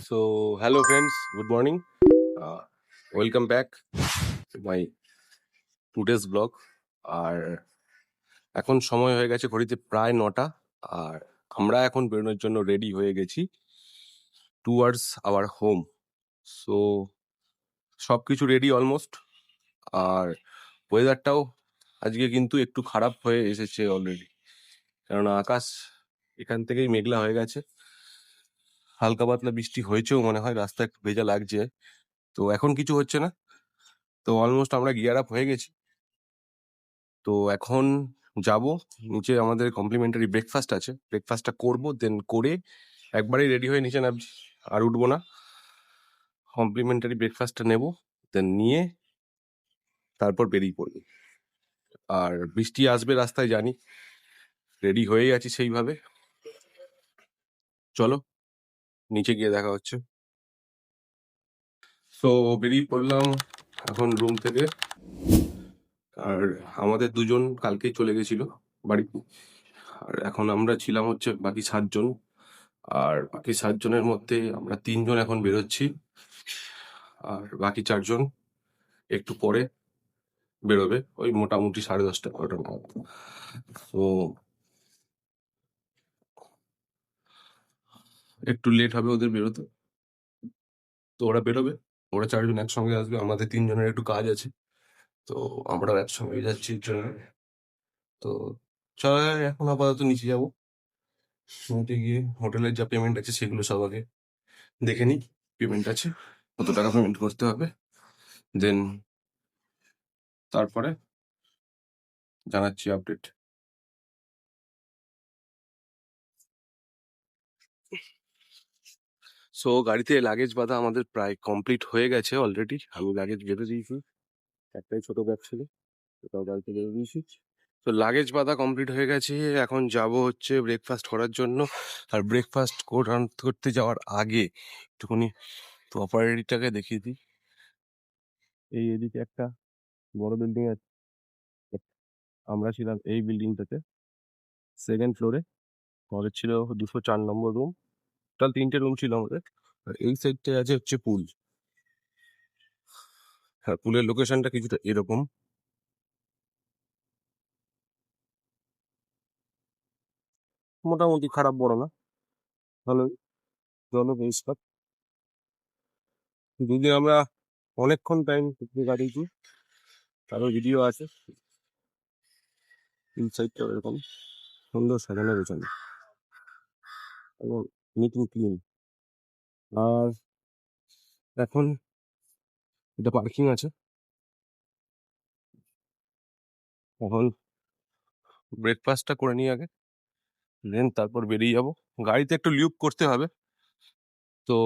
So, hello friends, good morning. Welcome back to my today's vlog. আর এখন সময় হয়ে গেছে ঘড়িতে প্রায় 9টা। আর আমরা এখন বেরোনোর জন্য রেডি হয়ে গেছি টুয়ার্ডস আওয়ার হোম। সো সব কিছু রেডি অলমোস্ট। আর ওয়েদারটাও আজকে কিন্তু একটু খারাপ হয়ে এসেছে অলরেডি, কেননা আকাশ এখান থেকেই মেঘলা হয়ে গেছে। হালকা পাতলা বৃষ্টি হয়েছেও মনে হয়, রাস্তা একটু ভেজা লাগছে। তো এখন কিছু হচ্ছে না, তো অলমোস্ট আমরা গিয়ার আপ হয়ে গেছি। তো এখন যাব নিচে, আমাদের কমপ্লিমেন্টারি ব্রেকফাস্ট আছে, ব্রেকফাস্টটা করবো, দেন করে একবারেই রেডি হয়ে নিচে নামছি, আর উঠবো না। কমপ্লিমেন্টারি ব্রেকফাস্টটা নেব, দেন নিয়ে তারপর বেরিয়ে পড়বো। আর বৃষ্টি আসবে রাস্তায় জানি, রেডি হয়ে আছি সেইভাবে। চলো নিচে গিয়ে দেখা হচ্ছে। সো বেরিয়ে পড়লাম এখন রুম থেকে। আর আমাদের দুজন কালকেই চলে গেছিল বাড়িতে, আর এখন আমরা ছিলাম হচ্ছে বাকি 7জন। আর বাকি 7জনের মধ্যে আমরা 3জন এখন বেরোচ্ছি, আর বাকি 4জন একটু পরে বেরোবে, ওই মোটামুটি 10:30 11টা নাগাদ। তো একটু লেট হবে ওদের বেরোতে, তো ওরা বেরোবে। ওরা 4জন একসঙ্গে আসবে, আমাদের 3জনের একটু কাজ আছে, তো আমরাও একসঙ্গে যাচ্ছি ট্রেনে। তো চলো এখন আপাতত নিচে যাবো, নিচে গিয়ে হোটেলের যা পেমেন্ট আছে সেগুলো সব আগে দেখে নিই। পেমেন্ট আছে, কত টাকা পেমেন্ট করতে হবে, দেন তারপরে জানাচ্ছি আপডেট। সো গাড়িতে লাগেজ বাঁধা আমাদের প্রায় কমপ্লিট হয়ে গেছে অলরেডি। আমি লাগেজ বেঁধে দিয়েছি, একটাই ছোট ব্যাগ ছিল, ওটাও গাড়িতে বেঁধে দিয়েছি। তো লাগেজ বাঁধা কমপ্লিট হয়ে গেছে, এখন যাব হচ্ছে ব্রেকফাস্ট করার জন্য। আর ব্রেকফাস্ট করতে যাওয়ার আগে একটুখানি প্রপার্টিটাকে দেখিয়ে দিই। এই এদিকে একটা বড় বিল্ডিং আছে, আমরা ছিলাম এই বিল্ডিংটাতে, 2nd ফ্লোরে। আমাদের ছিল 204 নম্বর রুম, টোটাল 3টে রুম ছিল আমাদের। আর এই সাইডটায় আছে হচ্ছে পুল। হ্যাঁ, পুলের লোকেশনটা কিছুটা এরকম। মোটামুটি খারাপ বড় না, ভালোই, জল পরিষ্কার। যদি আমরা অনেকক্ষণ টাইম কাটিয়েছি, তারও ভিডিও আছে। ইনসাইডটা এরকম সুন্দর সাজানো গোছানো এবং নিট অ্যান্ড ক্লিন। আর এখন এটা পার্কিং আছে, এখন ব্রেকফাস্টটা করে নিই আগে, দেন তারপর বেরিয়ে যাব। গাড়িতে একটু লিউক করতে হবে, তো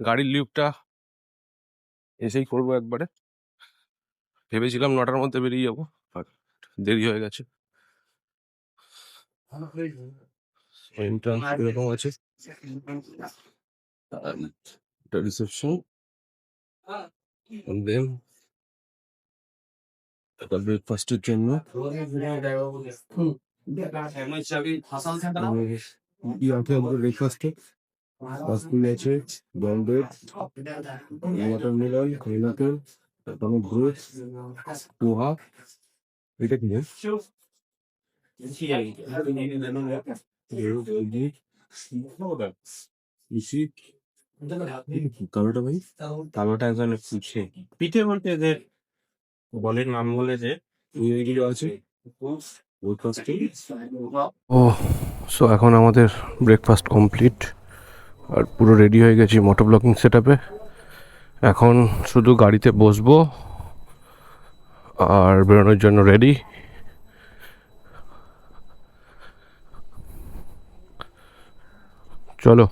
গাড়ির লিউকটা এসেই করবো একবারে। ভেবেছিলাম 9টার মধ্যে বেরিয়ে যাবো, আর দেরি হয়ে গেছে। এন্ট্রান্স এরকম আছে, এটা রিসেপশন, দেন এটা ব্রেকফাস্টের জন্য। কি আছে আমাদের ব্রেকফাস্টে? পাঁচমিল আছে, ব্রন্ডেড, ওয়াটারমেলন, পাইনাপেল, তারপরে ব্রেড, পোহা। এটা কি রে? ইসি, কালোটা ভাই, কালোটা একজন ফুটছে পিঠে বলতে এদের বলের নাম বলে যে এইগুলো আছে ব্রেকফাস্টে। ও, সো এখন আমাদের ব্রেকফাস্ট কমপ্লিট, আর পুরো রেডি হয়ে গেছি মোটো ব্লগিং সেট আপে। এখন শুধু গাড়িতে বসবো আর বেরোনোর জন্য রেডি। চলো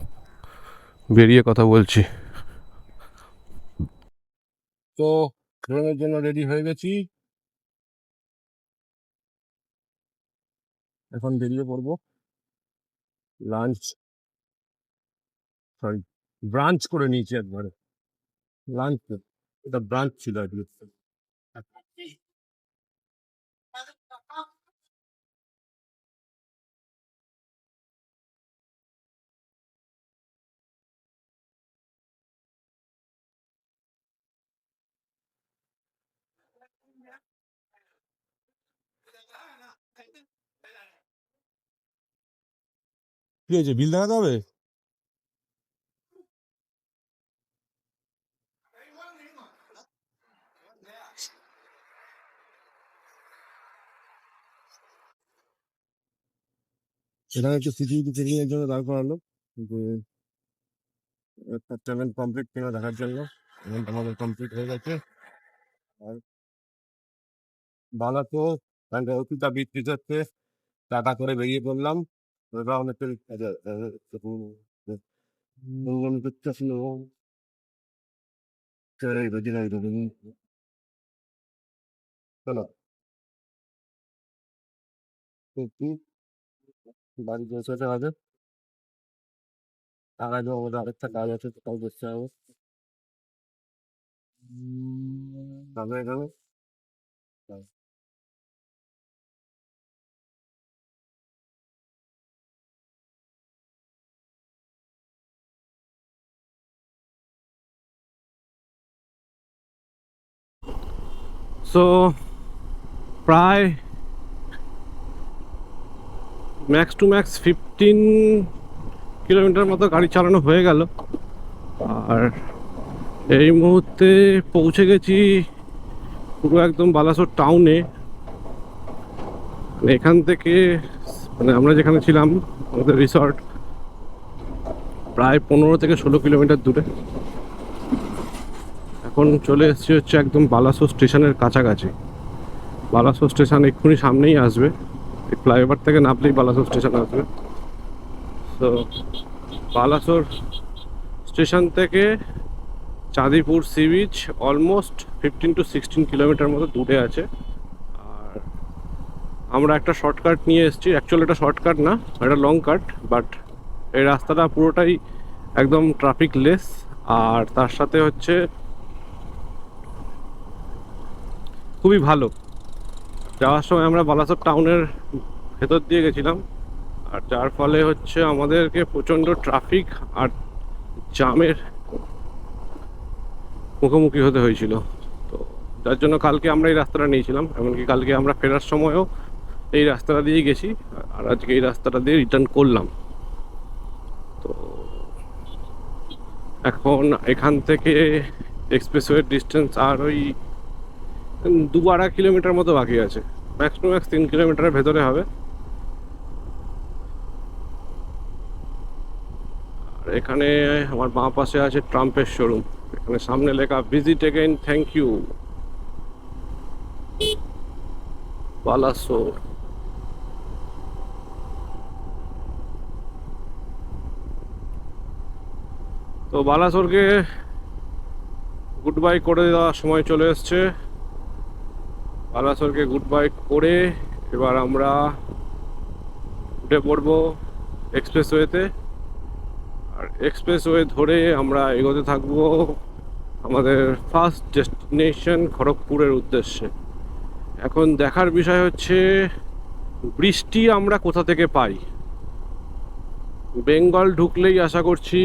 বেরিয়ে কথা বলছি। তো বেরোনোর জন্য রেডি হয়ে গেছি, এখন বেরিয়ে পড়বো। লাঞ্চ, সরি, ব্রাঞ্চ করে নিয়েছি একবারে। লাঞ্চ, এটা ব্রাঞ্চ ছিল আজকে। কি হয়েছে, বিল দেখাতে হবে? সেটা হচ্ছে সিকিউরিটি চেকিং এর জন্য দাঁড় করালো, যে পেমেন্ট কমপ্লিট কিনা দেখার জন্য। পেমেন্ট আমাদের কমপ্লিট হয়ে গেছে। আর ভালো তো ওষুধটা বিক্রি করতে টাকা করে বেরিয়ে পড়লাম। ওরা অনেকের চলো বাড়ি পৌঁছাতে হবে। টাকা দেবো, আমাদের আরেকটা কাজ আছে, সেটাও করতে হবে। তবে এখানে সো প্রায় ম্যাক্স টু ম্যাক্স 15 কিলোমিটার মতো গাড়ি চালানো হয়ে গেল। আর এই মুহূর্তে পৌঁছে গেছি পুরো একদম বালাসোর টাউনে। এখান থেকে মানে আমরা যেখানে ছিলাম, আমাদের রিসর্ট প্রায় 15 থেকে 16 কিলোমিটার দূরে। এখন চলে এসেছি হচ্ছে একদম বালাসোর স্টেশনের কাছাকাছি। বালাসোর স্টেশন এক্ষুনি সামনেই আসবে, এই ফ্লাইওভার থেকে নামলেই বালাসোর স্টেশন আসবে। তো বালাসোর স্টেশন থেকে Chandipur sea beach almost 15 to 16 kilometre মতো দূরে আছে। আর আমরা একটা শর্টকাট নিয়ে এসেছি, অ্যাকচুয়ালি এটা শর্টকাট না, এটা লং কাট, বাট এই রাস্তাটা পুরোটাই একদম ট্রাফিক লেস। আর তার সাথে হচ্ছে খুবই ভালো। যাওয়ার সময় আমরা বালাসোর টাউনের ভেতর দিয়ে গেছিলাম, আর যার ফলে হচ্ছে আমাদেরকে প্রচণ্ড ট্রাফিক আর জামের মুখোমুখি হতে হয়েছিল। তো যার জন্য কালকে আমরা এই রাস্তাটা নিয়েছিলাম, এমনকি কালকে আমরা ফেরার সময়ও এই রাস্তাটা দিয়েই গেছি, আর আজকে এই রাস্তাটা দিয়ে রিটার্ন করলাম। তো এখন এখান থেকে এক্সপ্রেসওয়ের ডিস্টেন্স আর ওই 2-2.5 কিলোমিটার মতো বাকি আছে, ম্যাক্স টু ম্যাক্স 3 কিলোমিটারের ভেতরে হবে। আর এখানে আমার বাঁ পাশে আছে ট্রাম্পের শোরুম, এখানে সামনে লেখা visit again, thank you Balasore. তো বালাসোরকে গুড বাই করে দেওয়ার সময় চলে এসছে। বালাসোরকে গুড বাই করে এবার আমরা উঠে পড়বো এক্সপ্রেসওয়েতে। আর এক্সপ্রেসওয়ে ধরে আমরা এগোতে থাকবো আমাদের ফার্স্ট ডেস্টিনেশন খড়গপুরের উদ্দেশ্যে। এখন দেখার বিষয় হচ্ছে বৃষ্টি আমরা কোথা থেকে পাই। বেঙ্গল ঢুকলেই আশা করছি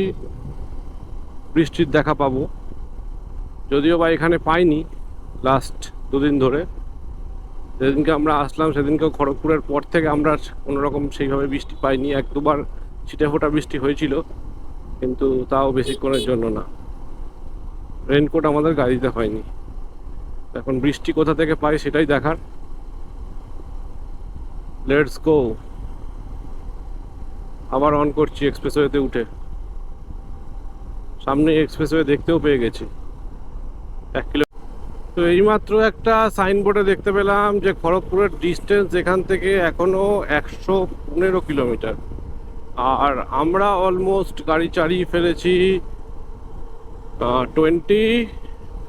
বৃষ্টির দেখা পাবো, যদিও বা এখানে পাইনি লাস্ট 2 দিন ধরে। যেদিনকে আমরা আসলাম সেদিনকেও খড়গপুরের পর থেকে আমরা কোনোরকম সেইভাবে বৃষ্টি পাইনি, 1-2বার ছিটে ফোটা বৃষ্টি হয়েছিল, কিন্তু তাও বেশিক্ষণের জন্য না। রেনকোট আমাদের গাড়িতে হয়নি। এখন বৃষ্টি কোথা থেকে পাই সেটাই দেখার। Let's go. আবার অন করছি এক্সপ্রেসওয়েতে উঠে। সামনে এক্সপ্রেসওয়ে দেখতেও পেয়ে গেছি 1 কিলো। তো এইমাত্র একটা সাইনবোর্ডে দেখতে পেলাম যে খড়গপুরের ডিস্টেন্স এখান থেকে এখনো 115 কিলোমিটার। আর আমরা অলমোস্ট গাড়ি চালিয়ে ফেলেছি 20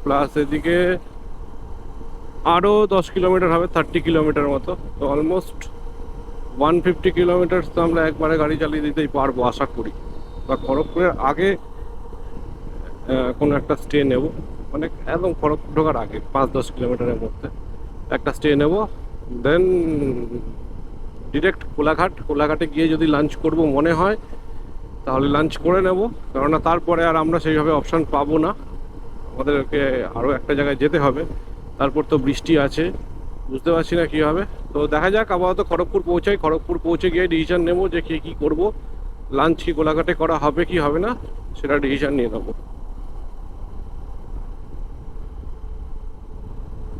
প্লাস এদিকে আরও 10 কিলোমিটার হবে, 30 কিলোমিটার মতো। তো অলমোস্ট 150 কিলোমিটার তো আমরা একবারে গাড়ি চালিয়ে দিতেই পারবো আশা করি। বা খড়গপুরের আগে কোনো একটা স্টে নেব, মানে একদম খড়গপুর ঢোকার আগে 5-10 কিলোমিটারের মধ্যে একটা স্টে নেব। দেন ডিরেক্ট কোলাঘাটে গিয়ে যদি লাঞ্চ করব মনে হয় তাহলে লাঞ্চ করে নেব, কেননা তারপরে আর আমরা সেইভাবে অপশান পাবো না, আমাদেরকে আরও একটা জায়গায় যেতে হবে। তারপর তো বৃষ্টি আছে, বুঝতে পারছি না কী হবে। তো দেখা যাক, আপাতত খড়গপুর পৌঁছে গিয়ে ডিসিশন নেব যে কী করবো। লাঞ্চ কি কোলাঘাটে করা হবে কি হবে না সেটা ডিসিশন নিয়ে নেবো।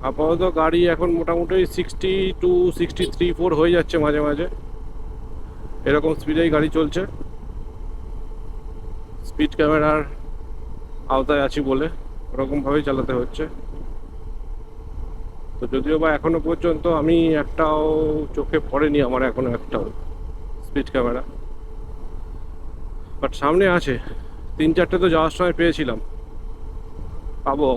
আপাতত গাড়ি এখন মোটামুটি 60 to 63 হয়ে যাচ্ছে মাঝে মাঝে, এরকম স্পিডেই গাড়ি চলছে। স্পিড ক্যামেরার আওতায় আছি বলে ওরকমভাবেই চালাতে হচ্ছে। তো যদিও বা এখনো পর্যন্ত আমি একটাও চোখে পড়েনি আমার, এখনো একটাও স্পিড ক্যামেরা, বাট সামনে আছে। 3-4টে তো যাওয়ার সময় পেয়েছিলাম, পাবো।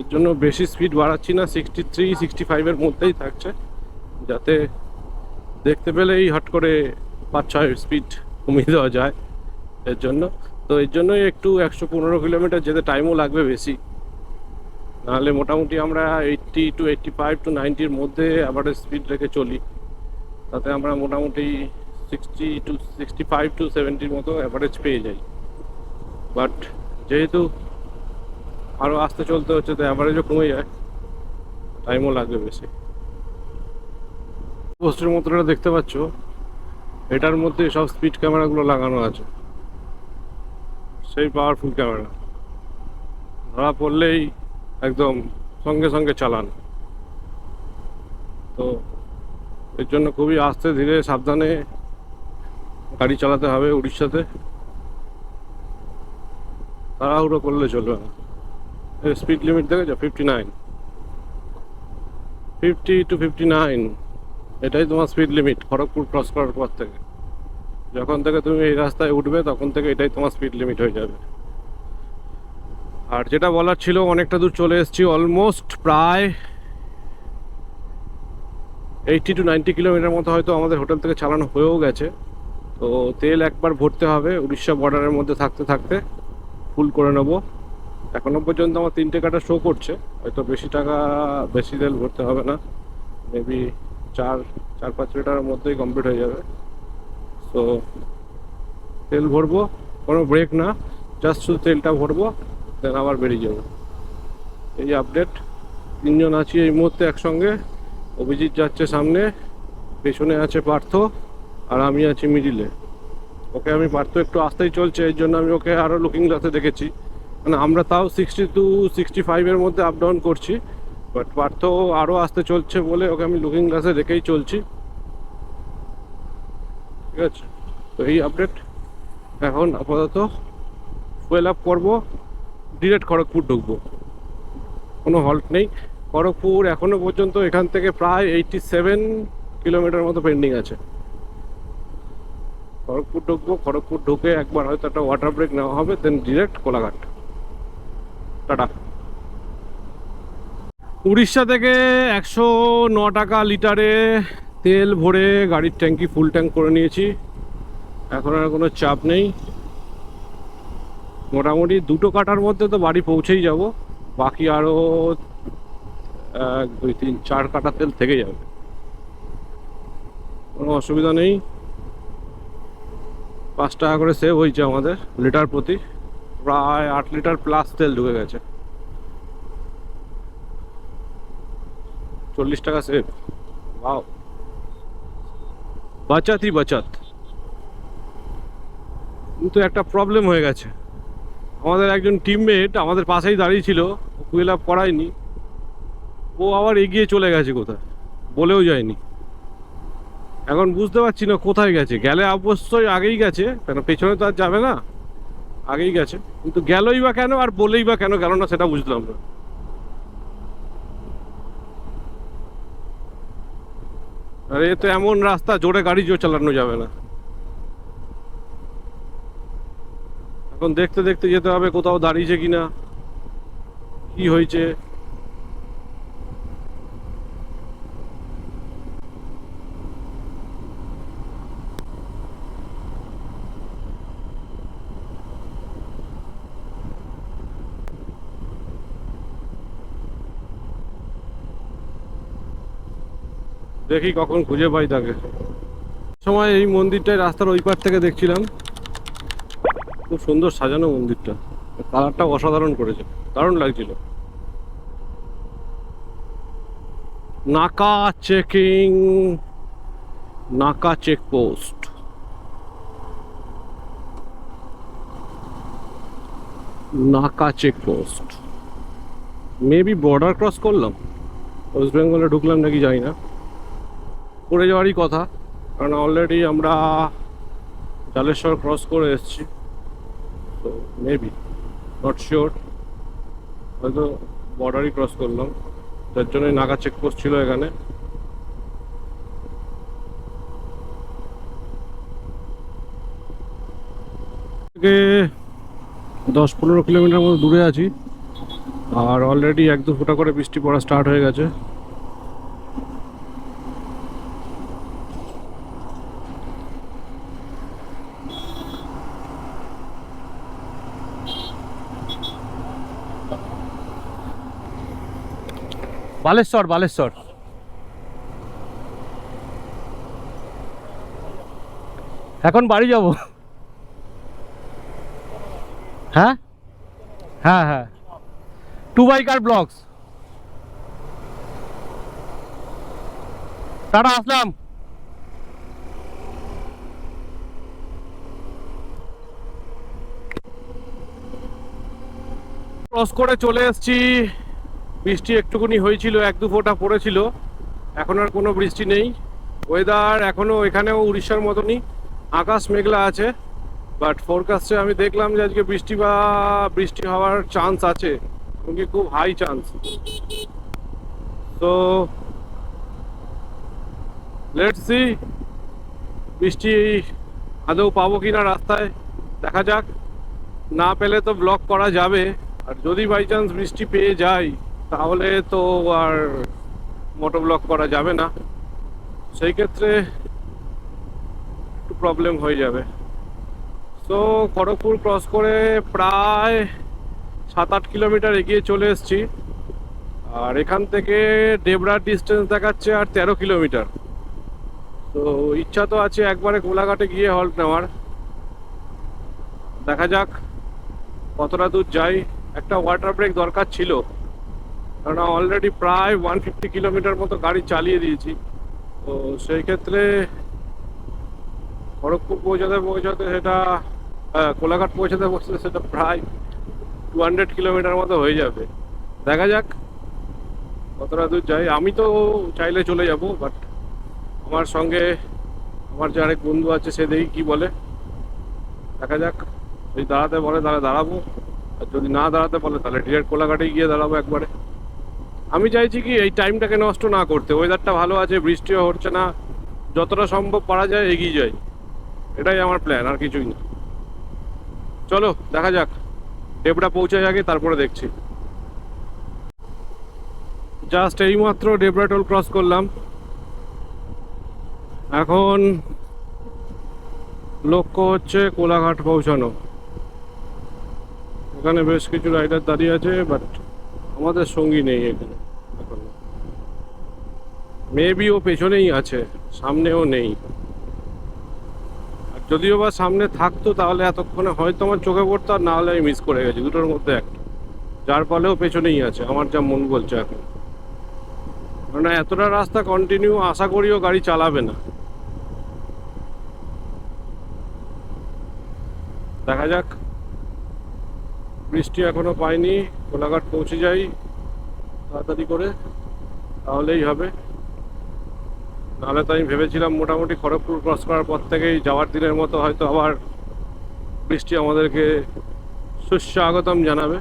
এর জন্য বেশি স্পিড বাড়াচ্ছি না, 63-65 মধ্যেই থাকছে, যাতে দেখতে পেলেই হট করে 5-6 স্পিড কমিয়ে দেওয়া যায় এর জন্য। তো এর জন্যই একটু 115 কিলোমিটার যেতে টাইমও লাগবে বেশি, নাহলে মোটামুটি আমরা 80 to 85 to 90 মধ্যে অ্যাভারেজ স্পিড রেখে চলি, তাতে আমরা মোটামুটি 60 to 65 to 70 মতো অ্যাভারেজ পেয়ে যাই। বাট যেহেতু আরও আস্তে চলতে হচ্ছে, তো অ্যাভারেজও কমে যায়, টাইমও লাগবে বেশি। পোস্টের মতোটা দেখতে পাচ্ছ, এটার মধ্যে সব স্পিড ক্যামেরাগুলো লাগানো আছে, সেই পাওয়ারফুল ক্যামেরা, ধরা পড়লেই একদম সঙ্গে সঙ্গে চালান। তো এর জন্য খুবই আস্তে ধীরে সাবধানে গাড়ি চালাতে হবে উড়িষ্যাতে, তাড়াহুড়ো করলে চলবে না। স্পিড লিমিট দেখেছো 59, 50 to 59, এটাই তোমার স্পিড লিমিট খড়গপুর ক্রস করার পর থেকে। যখন থেকে তুমি এই রাস্তায় উঠবে তখন থেকে এটাই তোমার স্পিড লিমিট হয়ে যাবে। আর যেটা বলার ছিল, অনেকটা দূর চলে এসেছি, অলমোস্ট প্রায় 80 to 90 কিলোমিটার মতো হয়তো আমাদের হোটেল থেকে চালানো হয়েও গেছে। তো তেল একবার ভরতে হবে, উড়িষ্যা বর্ডারের মধ্যে থাকতে থাকতে ফুল করে নেব। এখনো পর্যন্ত আমার 3টে কাটা শো করছে, হয়তো বেশি তেল ভরতে হবে না, মেবি 4-5 লিটারের মধ্যেই কমপ্লিট হয়ে যাবে। তো তেল ভরবো, কোনো ব্রেক না, জাস্ট শুধু তেলটা ভরবো, দেন আবার বেরিয়ে যাবো। এই আপডেট। 3জন আছি এই মুহূর্তে একসঙ্গে, অভিজিৎ যাচ্ছে সামনে, পেছনে আছে পার্থ, আর আমি আছি মিডিলে। ওকে আমি পার্থ একটু আস্তেই চলছে, এই জন্য আমি ওকে আরও লুকিং গ্লাসে দেখেছি, মানে আমরা তাও 60 to 65 মধ্যে আপ ডাউন করছি, বাট পার্থ আরও আস্তে চলছে বলে ওকে আমি লুকিং গ্লাসে রেখেই চলছি। ঠিক আছে, তো এই আপডেট। এখন আপাতত ফুয়েল আপ করবো, ডিরেক্ট খড়গপুর ঢুকবো, কোনো হল্ট নেই। খড়গপুর এখনো পর্যন্ত এখান থেকে প্রায় 87 কিলোমিটার মতো পেন্ডিং আছে। খড়গপুর ঢুকবো, খড়গপুর ঢুকে একবার হয়তো একটা ওয়াটার ব্রেক নেওয়া হবে, দেন ডিরেক্ট কোলাঘাট। টাটা। উড়িষ্যা থেকে 109 টাকা লিটারে তেল ভরে গাড়ির ট্যাঙ্কি ফুল ট্যাঙ্ক করে নিয়েছি, এখন আর কোনো চাপ নেই। মোটামুটি 2টো কাটার মধ্যে তো বাড়ি পৌঁছেই যাব, বাকি আরও 1-2-3-4 কাটা তেল থেকে যাবে, কোনো অসুবিধা নেই। 5 টাকা করে সেভ হয়েছে আমাদের লিটার প্রতি, প্রায় 8 লিটার প্লাস তেল ঢুকে গেছে, 40 টাকা সেভ। বাও, বাঁচাতই বাঁচাত। কিন্তু একটা প্রবলেম হয়ে গেছে, আমাদের একজন টিমমেট আমাদের পাশেই দাঁড়িয়ে ছিল, ফুয়েল আপ করায়নি, ও আবার এগিয়ে চলে গেছে কোথায়, বলেও যায়নি। এখন বুঝতে পারছি না কোথায় গেছে, গেলে অবশ্যই আগেই গেছে, কেন পেছনে তো আর যাবে না, আগেই গেছে, কিন্তু গেলই বা কেন আর বলেই বা কেন গেল না সেটা বুঝলাম না। আর এ তো এমন রাস্তা, জোরে গাড়ি চালানো যাবে না। এখন দেখতে দেখতে যেতে হবে কোথাও দাঁড়িয়েছে কিনা, কি হয়েছে। দেখি কখন খুঁজে পাই তাকে। সময় এই মন্দিরটাই রাস্তার ওই পার থেকে দেখছিলাম, খুব সুন্দর সাজানো মন্দিরটা, কালারটা অসাধারণ করেছে, দারুণ লাগছিল। নাকা চেকিং, নাকা চেকপোস্ট। নাকা চেকপোস্ট, মেবি বর্ডার ক্রস করলাম, ওয়েস্ট বেঙ্গলে ঢুকলাম নাকি জানি না, করে যাওয়ারই কথা, কারণ অলরেডি আমরা জালেশ্বর ক্রস করে এসেছি। তো মেবি, নট শিওর, হয়তো বর্ডারই ক্রস করলাম, যার জন্যই নাগা চেকপোস্ট ছিল এখানে। থেকে 10-15 কিলোমিটার মতো দূরে আছি, আর অলরেডি 1-2 ফোঁটা করে বৃষ্টি পড়া স্টার্ট হয়ে গেছে। বালেশ্বর, বালেশ্বর। এখন বাড়ি যাব। হ্যাঁ হ্যাঁ হ্যাঁ, 2 বাইকার ব্লগস। টাটা, আসলাম। ক্রস করে চলে এসেছি। বৃষ্টি একটুখানি হয়েছিল, 1-2 ফোঁটা পড়েছিল, এখন আর কোনো বৃষ্টি নেই। ওয়েদার এখনও এখানেও উড়িষ্যার মতনই, আকাশ মেঘলা আছে, বাট ফোরকাস্টে আমি দেখলাম যে আজকে বৃষ্টি হওয়ার চান্স আছে, এমনকি খুব হাই চান্স। তো লেটস সি বৃষ্টি আদৌ পাবো কিনা রাস্তায়, দেখা যাক। না পেলে তো ব্লক করা যাবে, আর যদি বাই চান্স বৃষ্টি পেয়ে যাই তাহলে তো আর মোটো ব্লক করা যাবে না, সেই ক্ষেত্রে একটু প্রবলেম হয়ে যাবে। তো খড়গপুর ক্রস করে প্রায় 7-8 কিলোমিটার এগিয়ে চলে এসেছি, আর এখান থেকে ডেবরার ডিস্টেন্স দেখাচ্ছে আর 13 কিলোমিটার। তো ইচ্ছা তো আছে একবারে কোলাঘাটে গিয়ে হল্ট নেওয়ার, দেখা যাক কতটা দূর যাই। একটা ওয়াটার ব্রেক দরকার ছিল, কারণ অলরেডি প্রায় 150 কিলোমিটার মতো গাড়ি চালিয়ে দিয়েছি। তো সেই ক্ষেত্রে খড়গপুর পৌঁছাতে সেটা, কোলাঘাট পৌঁছাতে সেটা প্রায় 200 কিলোমিটার মতো হয়ে যাবে। দেখা যাক কতটা দূর যাই। আমি তো চাইলে চলে যাব, বাট আমার সঙ্গে আমার যে আরেক বন্ধু আছে সে দেখি কী বলে, দেখা যাক। যদি দাঁড়াতে বলে তাহলে দাঁড়াবো, আর যদি না দাঁড়াতে বলে তাহলে ডিরেক্ট কোলাঘাটেই গিয়ে দাঁড়াবো একবারে। আমি চাইছি কি এই টাইমটাকে নষ্ট না করতে, ওয়েদারটা ভালো আছে, বৃষ্টিও হচ্ছে না, যতটা সম্ভব পারা যায় এগিয়ে যাই, এটাই আমার প্ল্যান, আর কিছুই না। চলো দেখা যাক, ডেবরা পৌঁছায় আগে তারপরে দেখছি। জাস্ট এইমাত্র ডেবরা টোল ক্রস করলাম, এখন লক্ষ্য হচ্ছে কোলাঘাট পৌঁছানো। এখানে বেশ কিছু রাইডার দাঁড়িয়ে আছে, বাট আমাদের সঙ্গী নেই এখানে এখন। মেবি ও পেছনেই আছে, সামনেও নেই। আর যদিও বা সামনে থাকতো তাহলে এতক্ষণে হয়তো আমার চোখে পড়তো, আর না হলে আমি মিস করে গেছি, দুটোর মধ্যে একটা। যার ফলেও পেছনেই আছে, আমার যা মন বলছে এখন। মানে এতটা রাস্তা কন্টিনিউ আশা করিও গাড়ি চালাবে না, দেখা যাক। বৃষ্টি এখনো পাইনি, কোলাঘাট পৌঁছে যাই তাড়াতাড়ি করে, তাহলেই হবে। নাহলে তো আমি ভেবেছিলাম মোটামুটি খড়গপুর ক্রস করার পর থেকেই যাওয়ার দিনের মতো হয়তো আবার বৃষ্টি আমাদেরকে সুস্বাগতম জানাবে,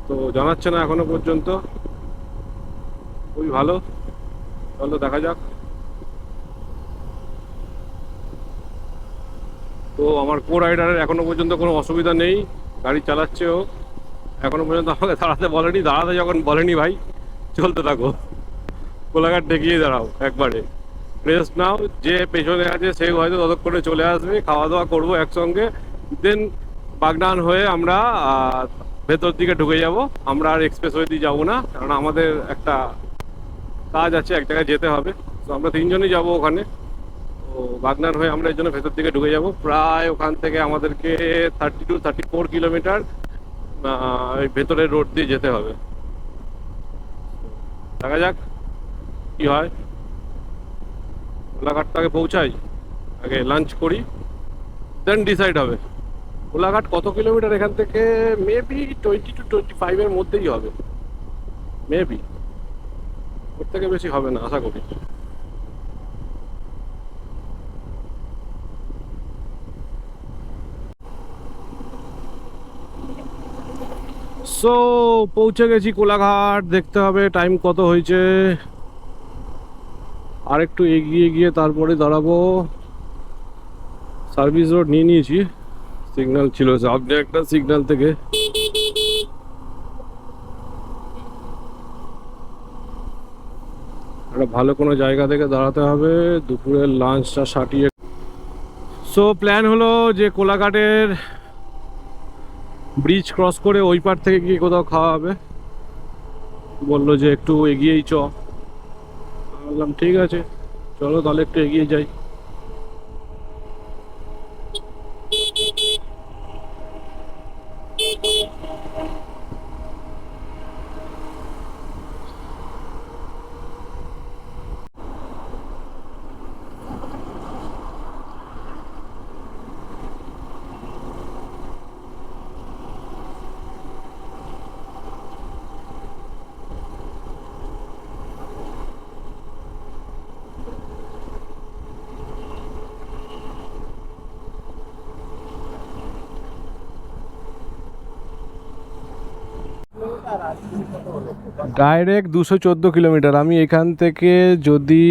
তো জানাচ্ছে না এখনো পর্যন্ত। খুবই ভালো, চলো দেখা যাক। তো আমার কো রাইডারের এখনো পর্যন্ত কোনো অসুবিধা নেই, গাড়ি চালাচ্ছে ও, এখনো পর্যন্ত আমাকে দাঁড়াতে বলেনি। দাঁড়াতে যখন বলেনি ভাই চলতে থাকো, কোলাঘাট ঠেকিয়ে দাঁড়াও একবারে, রেস্ট নাও। যে পেছনে আছে সে হয়তো ততক্ষণে চলে আসবে, খাওয়া দাওয়া করবো একসঙ্গে, দেন বাগনান হয়ে আমরা ভেতর দিকে ঢুকে যাব। আমরা আর এক্সপ্রেসওয়ে দিয়ে যাবো না, কারণ আমাদের একটা কাজ আছে, এক জায়গায় যেতে হবে। তো আমরা 3 জনই যাবো ওখানে। তো বাগনান হয়ে আমরা এই জন্য ভেতর দিকে ঢুকে যাব। প্রায় ওখান থেকে আমাদেরকে 32-34 কিলোমিটার ওই ভেতরের রোড দিয়ে যেতে হবে। দেখা যাক কি হয়। কোলাঘাটটাকে পৌঁছাই, আগে লাঞ্চ করি, দেন ডিসাইড হবে। কোলাঘাট কত কিলোমিটার এখান থেকে? মেবি 20 to 25 মধ্যেই হবে, মেবি, ওর থেকে বেশি হবে না আশা করি। সো পৌঁছে গেছি কোলাঘাট। দেখতে হবে টাইম কত হয়েছে, আর একটু এগিয়ে গিয়ে তারপরে দাঁড়াবো। সার্ভিস রোড নিয়ে নিয়েছি, সিগন্যাল ছিল সামনে একটা, সিগন্যাল থেকে একটা ভালো কোনো জায়গা থেকে দাঁড়াতে হবে, দুপুরের লাঞ্চটা সাটিয়ে। সো প্ল্যান হলো যে কোলাঘাটের ব্রিজ ক্রস করে ওই পার থেকে গিয়ে কোথাও খাওয়া হবে। বললো যে একটু এগিয়েই চ, বললাম ঠিক আছে চলো তাহলে একটু এগিয়ে যাই। Direct 214 kilometre. আমি এখান থেকে যদি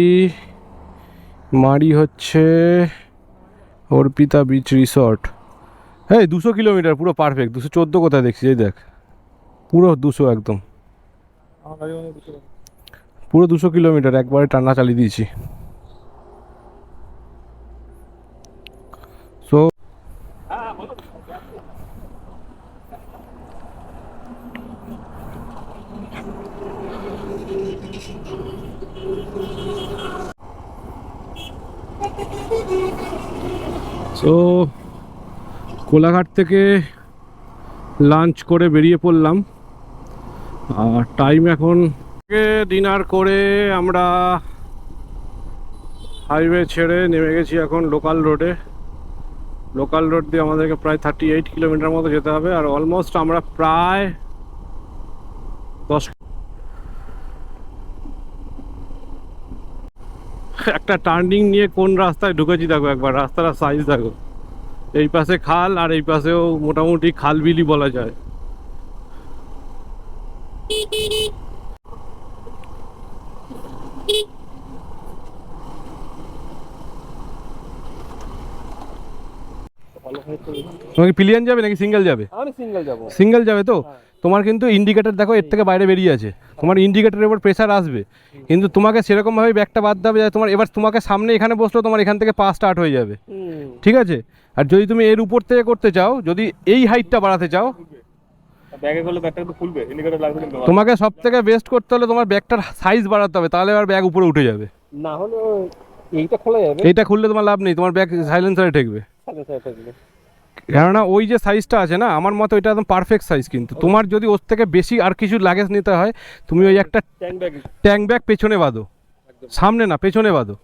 মারি হচ্ছে অর্পিতা বিচ রিসর্ট, হ্যাঁ 200 কিলোমিটার পুরো পারফেক্ট। 214 কোথায় দেখছি, এই দেখ পুরো 200 একদম, পুরো 200 কিলোমিটার একবারে টানা চালিয়ে দিয়েছি। সো সো কোলাঘাট থেকে লাঞ্চ করে বেরিয়ে পড়লাম, আর টাইম এখন ডিনার করে আমরা হাইওয়ে ছেড়ে নেমে গেছি এখন লোকাল রোডে। লোকাল রোড দিয়ে আমাদেরকে প্রায় 38 কিলোমিটার মতো যেতে হবে, আর অলমোস্ট আমরা প্রায় 10 একটা টার্নিং নিয়ে কোন রাস্তায় ঢুকেছি দেখো একবার, রাস্তাটা সাইজ দেখো। এই পাশে খাল আর এই পাশেও মোটামুটি খাল বিলি বলা যায়। তোমাকে পিলিয়ন যাবে নাকি সিঙ্গেল যাবে? আমি সিঙ্গেল যাব। সিঙ্গেল যাবে তো? তোমার কিন্তু ইন্ডিকেটর দেখো এর থেকে বাইরে বেরিয়ে আছে, তোমার ইন্ডিকেটরের উপর প্রেসার আসবে, কিন্তু তোমাকে সেরকমভাবে ব্যাগটা বাঁধতে হবে যে তোমার এবার তোমাকে সামনে এখানে বসলেও তোমার এখান থেকে পা স্টার্ট হয়ে যাবে, ঠিক আছে? আর যদি তুমি এর উপর থেকে করতে চাও, যদি এই হাইটটা বাড়াতে চাও, ব্যাগে করলে ব্যাগটা কিন্তু খুলবে, ইন্ডিকেটর লাগবে কিন্তু। তোমাকে সব থেকে বেস্ট করতে হলে তোমার ব্যাগটার সাইজ বাড়াতে হবে, তাহলে আর ব্যাগ উপরে উঠে যাবে। না হলে এইটা খোলা যাবে, এইটা খুললে তোমার লাভ নেই, তোমার ব্যাগ সাইলেন্সারে ঠেকবে। সাথে সাথে থাকবে। কেননা ওই যে সাইজটা আছে না, আমার মতো এটা একদম পারফেক্ট সাইজ। কিন্তু তোমার যদি ওর থেকে বেশি আর কিছু লাগেজ নিতে হয়, তুমি ওই একটা ট্যাঙ্ক ব্যাগ ট্যাঙ্ক ব্যাগ পেছনে বাঁধো, সামনে না পেছনে বাঁধো,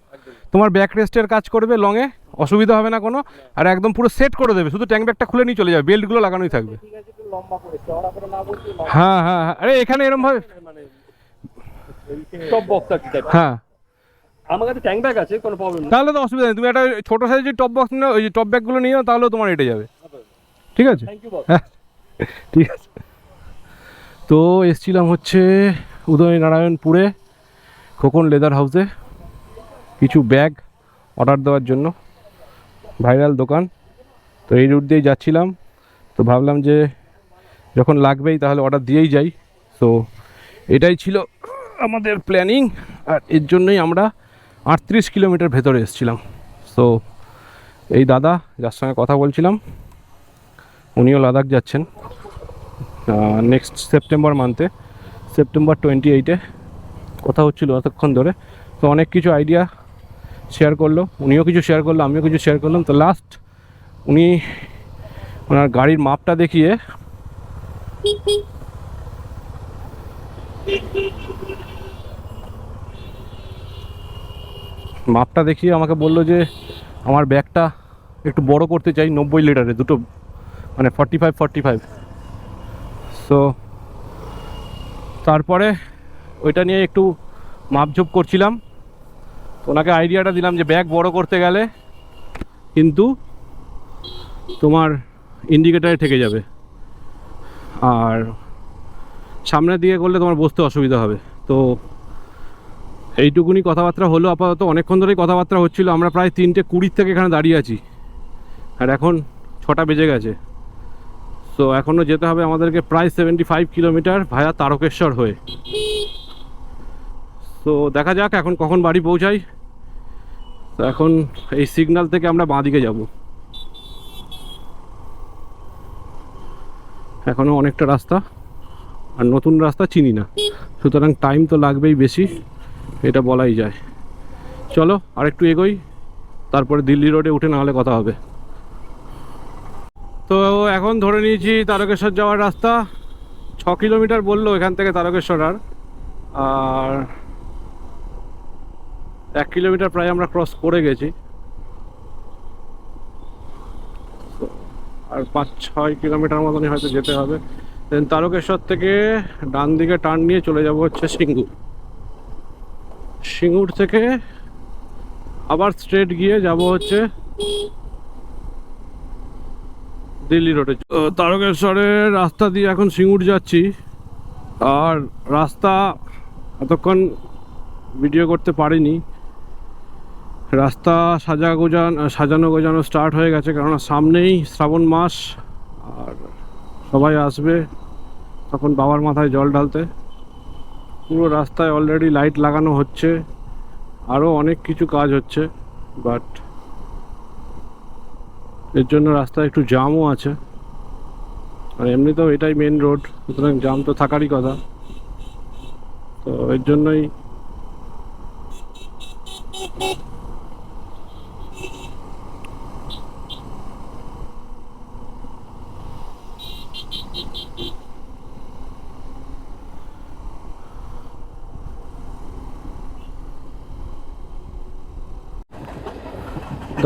তোমার ব্যাক রেস্টের কাজ করবে, লংয়ে অসুবিধা হবে না কোনো, আর একদম পুরো সেট করে দেবে। শুধু ট্যাঙ্ক ব্যাগটা খুলে নিয়ে চলে যাবে, বেল্টগুলো লাগানোই থাকবে। ঠিক আছে, একটু লম্বা করে চওড়া করে না বলছি, হ্যাঁ হ্যাঁ হ্যাঁ, আরে এখানে এরকম ভাবে, মানে টপ বক্স আর কি টাইপ। হ্যাঁ আমার কাছে ট্যাঙ্ক ব্যাগ আছে, কোনো প্রবলেম নেই। তাহলে তো অসুবিধা নেই। তুমি একটা ছোটো সাইজের টপ বক্স নিও, ওই টপ ব্যাগগুলো নিও, তাহলেও তোমার এটা যাবে, ঠিক আছে? Thank you boss. হ্যাঁ ঠিক আছে। তো এসছিলাম হচ্ছে উদয়নারায়ণপুরে খোকন লেদার হাউসে কিছু ব্যাগ অর্ডার দেওয়ার জন্য, ভাইরাল দোকান। তো এই রুট দিয়েই যাচ্ছিলাম, তো ভাবলাম যে যখন লাগবেই তাহলে অর্ডার দিয়েই যাই। তো এটাই ছিল আমাদের প্ল্যানিং, আর এর জন্যই আমরা 38 কিলোমিটার ভেতরে এসেছিলাম। তো এই দাদা যার সঙ্গে কথা বলছিলাম, উনিও লাদাখ যাচ্ছেন নেক্সট সেপ্টেম্বর মান্থে, সেপ্টেম্বর 28-এ কথা হচ্ছিল এতক্ষণ ধরে। তো অনেক কিছু আইডিয়া শেয়ার করলো, উনিও কিছু শেয়ার করলো, আমিও কিছু শেয়ার করলাম। তো লাস্ট উনি ওনার গাড়ির মাপটা দেখিয়ে মাপটা দেখিয়ে আমাকে বললো যে আমার ব্যাগটা একটু বড় করতে চাই, 90 লিটারে দুটো, মানে 45। সো তারপরে ওইটা নিয়ে একটু মাপঝোপ করছিলাম। ওনাকে আইডিয়াটা দিলাম যে ব্যাগ বড় করতে গেলে কিন্তু তোমার ইন্ডিকেটারে ঠেকে যাবে, আর সামনের দিকে করলে তোমার বসতে অসুবিধা হবে। তো এইটুকুনি কথাবার্তা হলো আপাতত। অনেকক্ষণ ধরেই কথাবার্তা হচ্ছিল। আমরা প্রায় 3:20 থেকে এখানে দাঁড়িয়ে আছি, আর এখন 6টা বেজে গেছে। তো এখনও যেতে হবে আমাদেরকে প্রায় 75 কিলোমিটার ভায়া তারকেশ্বর হয়ে। তো দেখা যাক এখন কখন বাড়ি পৌঁছাই। তো এখন এই সিগন্যাল থেকে আমরা বাঁদিকে যাব। এখনও অনেকটা রাস্তা, আর নতুন রাস্তা চিনি না, সুতরাং টাইম তো লাগবেই বেশি, এটা বলাই যায়। চলো আর একটু এগোই, তারপরে দিল্লি রোডে উঠে না হলে কথা হবে। তো এখন ধরে নিয়েছি তারকেশ্বর যাওয়ার রাস্তা। 6 কিলোমিটার বললো এখান থেকে তারকেশ্বর, আর 1 কিলোমিটার প্রায় আমরা ক্রস করে গেছি। আর 5-6 কিলোমিটার মতনই হয়তো যেতে হবে। দেন তারকেশ্বর থেকে ডান দিকে টার্ন নিয়ে চলে যাব হচ্ছে সিঙ্গুর। সিঙ্গুর থেকে আবার স্ট্রেট গিয়ে যাব হচ্ছে দিল্লি রোডে। তারকেশ্বরের রাস্তা দিয়ে এখন সিঙ্গুর যাচ্ছি। আর রাস্তা এতক্ষণ ভিডিও করতে পারিনি, রাস্তা সাজানো গোজানো স্টার্ট হয়ে গেছে, কেননা সামনেই শ্রাবণ মাস আর সবাই আসবে তখন বাবার মাথায় জল ঢালতে। পুরো রাস্তায় অলরেডি লাইট লাগানো হচ্ছে, আরও অনেক কিছু কাজ হচ্ছে, বাট এর জন্য রাস্তায় একটু জামও আছে। আর এমনিতেও এটাই মেন রোড, সুতরাং জাম তো থাকারই কথা। তো এর জন্যই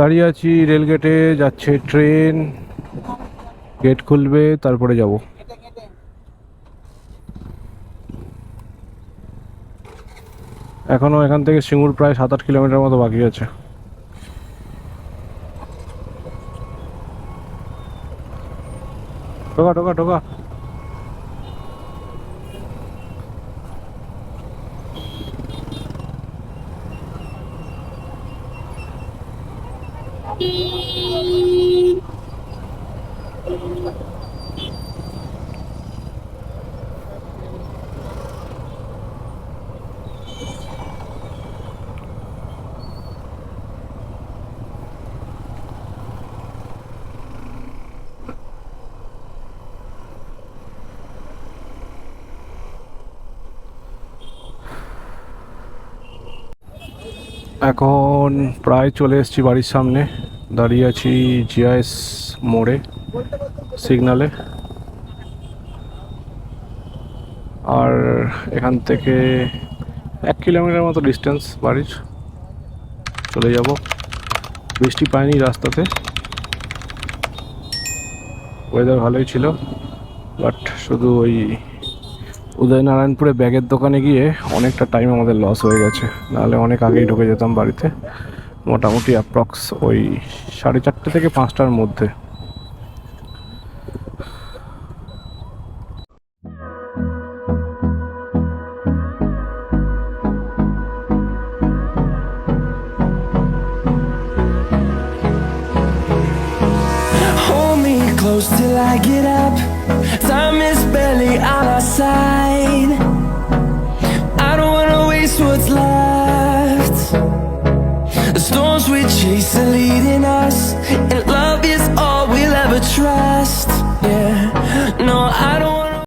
দাঁড়িয়ে আছি। রেলগেটে যাচ্ছে ট্রেন, গেট খুলবে তারপরে যাব। এখনো এখান থেকে সিঙ্গুর প্রায় 7-8 কিলোমিটার মতো বাকি আছে। ঢোকা ঢোকা ঢোকা। এখন প্রায় চলে এসেছি বাড়ির সামনে। দাঁড়িয়ে আছি জিআইএস মোড়ে সিগনালে। আর এখান থেকে 1 কিলোমিটার মতো ডিস্টেন্স বাড়ির। চলে যাব। বৃষ্টি পাইনি রাস্তাতে, ওয়েদার ভালোই ছিল, বাট শুধু ওই উদয়নারায়ণপুরে ব্যাগের দোকানে গিয়ে অনেকটা টাইম আমাদের লস হয়ে গেছে, নাহলে অনেক আগেই ঢুকে যেতাম বাড়িতে। মোটামুটি অ্যাপ্রক্স ওই 4:30 থেকে 5টার মধ্যে। Hold me close till I get up. Time is barely on our side. I don't wanna waste what's left. The storms we chase are leading us